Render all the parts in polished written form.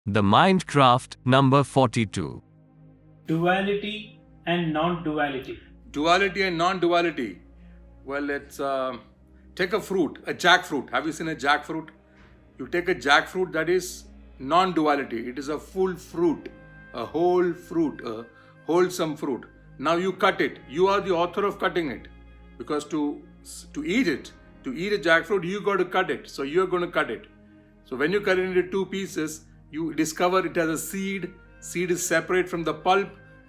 The Mindcraft number 42. Duality and non-duality. Duality and non-duality. Well, let's take a fruit, a jackfruit. Have you seen a jackfruit? You take a jackfruit that is non-duality. It is a full fruit, a whole fruit, a wholesome fruit. Now you cut it. You are the author of cutting it, because to eat it, to eat a jackfruit, you got to cut it. So you are going to cut it. So when you cut it into two pieces, you discover it has a seed. Seed is separate from the pulp.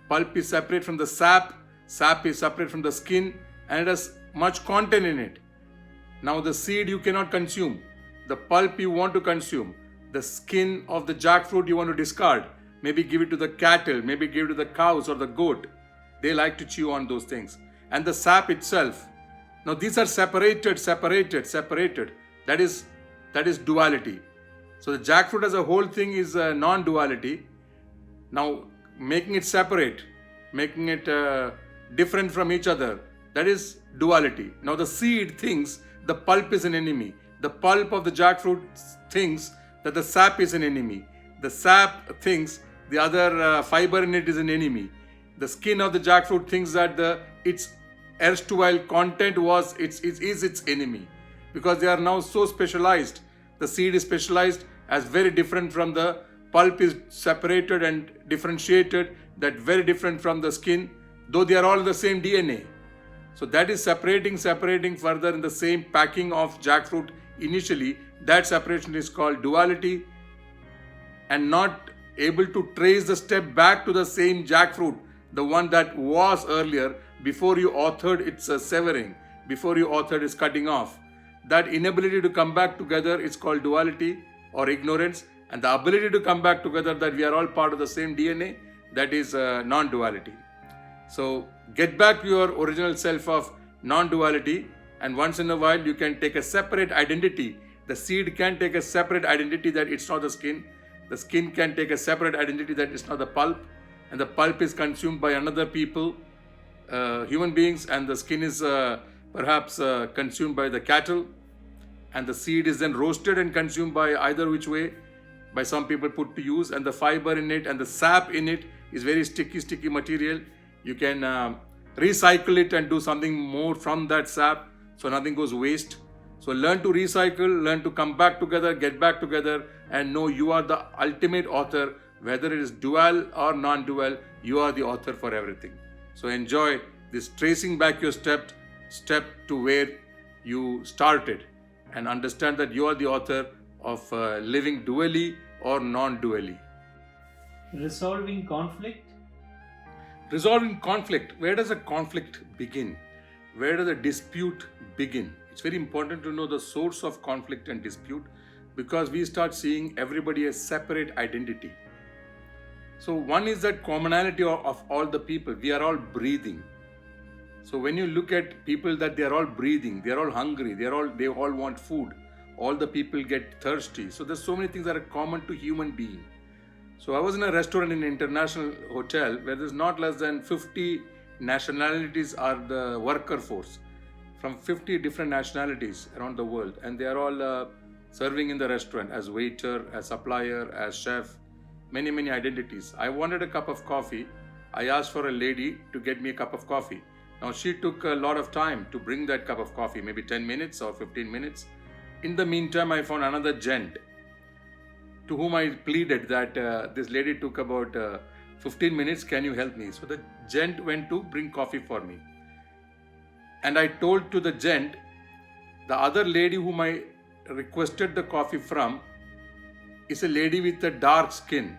Pulp is separate from the sap. Sap is separate from the skin, and it has much content in it. Now the seed you cannot consume. The pulp you want to consume. The skin of the jackfruit you want to discard. Maybe give it to the cattle. Maybe give it to the cows or the goat. They like to chew on those things. And the sap itself. Now these are separated. That is duality. So the jackfruit as a whole thing is non-duality. Now making it separate, making it different from each other, that is duality. Now the seed thinks the pulp is an enemy. The pulp of the jackfruit thinks that the sap is an enemy. The sap thinks the other fiber in it is an enemy. The skin of the jackfruit thinks that its erstwhile content is its enemy, because they are now so specialized. The seed is specialized as very different from the pulp, is separated and differentiated, that very different from the skin, though they are all the same DNA. So that is separating further in the same packing of jackfruit initially. That separation is called duality, and not able to trace the step back to the same jackfruit, the one that was earlier, before you authored its severing, before you authored its cutting off. That inability to come back together is called duality or ignorance, and the ability to come back together, that we are all part of the same DNA, that is non-duality. So get back to your original self of non-duality, and once in a while you can take a separate identity. The seed can take a separate identity that it's not the skin. The skin can take a separate identity that it's not the pulp, and the pulp is consumed by another people, human beings, and the skin is perhaps consumed by the cattle, and the seed is then roasted and consumed by either which way, by some people put to use, and the fiber in it and the sap in it is very sticky material. You can recycle it and do something more from that sap, so nothing goes waste. So learn to recycle, learn to come back together, get back together, and know you are the ultimate author. Whether it is dual or non-dual, you are the author for everything. So enjoy this tracing back your step to where you started, and understand that you are the author of living dually or non-dually. Resolving conflict. Resolving conflict. Where does a conflict begin? Where does a dispute begin? It's very important to know the source of conflict and dispute, because we start seeing everybody as separate identity. So one is that commonality of all the people. We are all breathing. So when you look at people, that they are all breathing, they are all hungry, they all want food. All the people get thirsty. So there's so many things that are common to human being. So I was in a restaurant in an international hotel where there's not less than 50 nationalities are the worker force, from 50 different nationalities around the world, and they are all serving in the restaurant as waiter, as supplier, as chef, many identities. I wanted a cup of coffee. I asked for a lady to get me a cup of coffee. Now she took a lot of time to bring that cup of coffee, maybe 10 minutes or 15 minutes. In the meantime, I found another gent to whom I pleaded that this lady took about 15 minutes, can you help me? So the gent went to bring coffee for me. And I told to the gent, the other lady whom I requested the coffee from is a lady with a dark skin.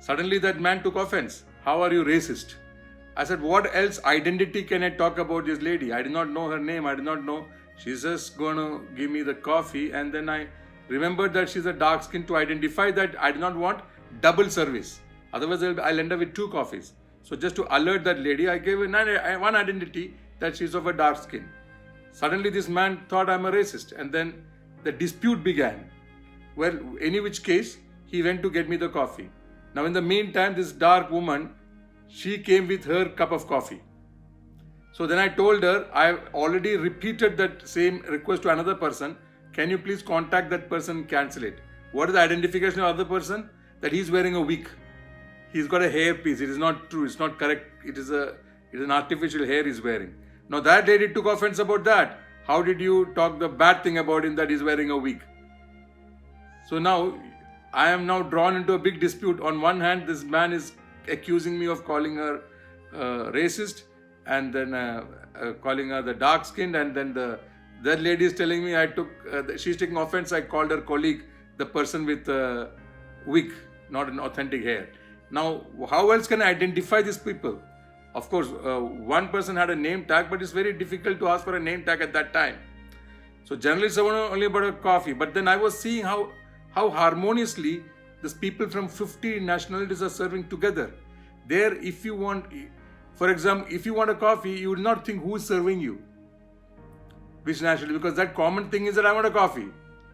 Suddenly that man took offense. How are you racist? I said, what else identity can I talk about this lady? I did not know her name. I did not know. She's just going to give me the coffee. And then I remembered that she's a dark skin, to identify that I did not want double service. Otherwise, I'll end up with 2 coffees. So just to alert that lady, I gave her one identity, that she's of a dark skin. Suddenly this man thought I'm a racist. And then the dispute began. Well, any which case, he went to get me the coffee. Now in the meantime, this dark woman, she came with her cup of coffee. So then I told her, I already repeated that same request to another person. Can you please contact that person and cancel it? What is the identification of the other person? That he's wearing a wig. He's got a hair piece. It is not true. It's not correct. It is an artificial hair he's wearing. Now that lady took offense about that. How did you talk the bad thing about him that he's wearing a wig? So now I am now drawn into a big dispute. On one hand, this man is accusing me of calling her racist, and then calling her the dark skinned, and then that lady is telling me she's taking offense. I called her colleague the person with wig, not an authentic hair. Now, how else can I identify these people? Of course, one person had a name tag, but it's very difficult to ask for a name tag at that time. So generally, someone only about a coffee. But then I was seeing how harmoniously these people from 50 nationalities are serving together. There, if you want, for example, if you want a coffee, you would not think who is serving you, which nationality, because that common thing is that I want a coffee,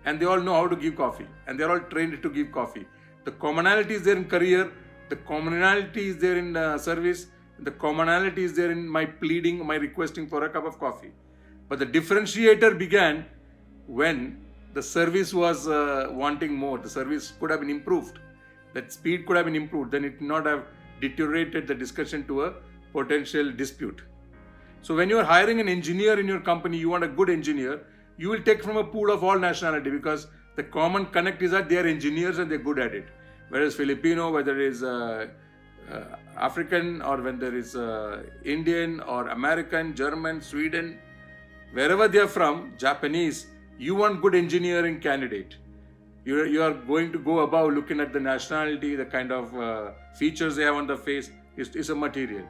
and they all know how to give coffee, and they're all trained to give coffee. The commonality is there in career, the commonality is there in service, the commonality is there in my pleading, my requesting for a cup of coffee. But the differentiator began when the service was wanting more. The service could have been improved. That speed could have been improved. Then it would not have deteriorated the discussion to a potential dispute. So when you are hiring an engineer in your company, you want a good engineer, you will take from a pool of all nationality, because the common connect is that they are engineers and they're good at it. Whereas Filipino, whether it is African, or when there is Indian or American, German, Sweden, wherever they are from, Japanese, you want good engineering candidate. You are going to go above looking at the nationality, the kind of features they have on the face. Is a material.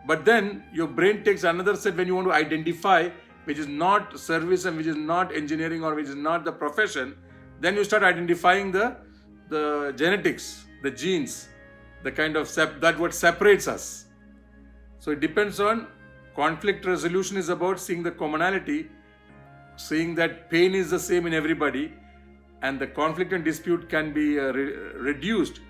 But then your brain takes another step when you want to identify which is not service and which is not engineering or which is not the profession. Then you start identifying the genetics, the genes, the kind of that what separates us. So it depends on conflict resolution is about seeing the commonality, seeing that pain is the same in everybody, and the conflict and dispute can be reduced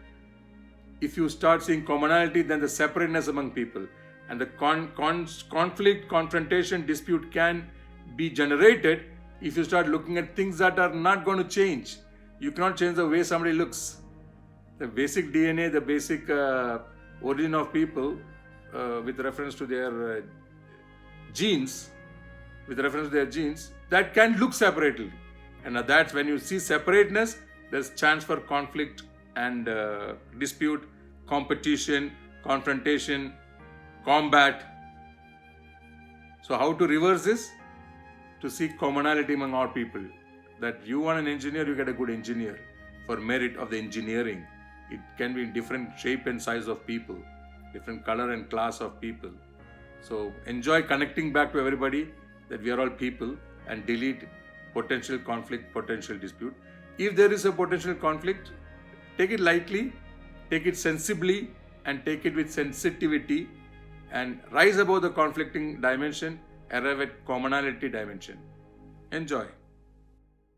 if you start seeing commonality, then the separateness among people. And the conflict, confrontation, dispute can be generated if you start looking at things that are not going to change. You cannot change the way somebody looks. The basic DNA, the basic origin of people with reference to their genes, that can look separately. And that's when you see separateness, there's chance for conflict and dispute, competition, confrontation, combat. So how to reverse this? To seek commonality among all people. That you want an engineer, you get a good engineer for merit of the engineering. It can be in different shape and size of people, different color and class of people. So enjoy connecting back to everybody that we are all people, and delete potential conflict, potential dispute. If there is a potential conflict, take it lightly, take it sensibly, and take it with sensitivity, and rise above the conflicting dimension, arrive at commonality dimension. Enjoy.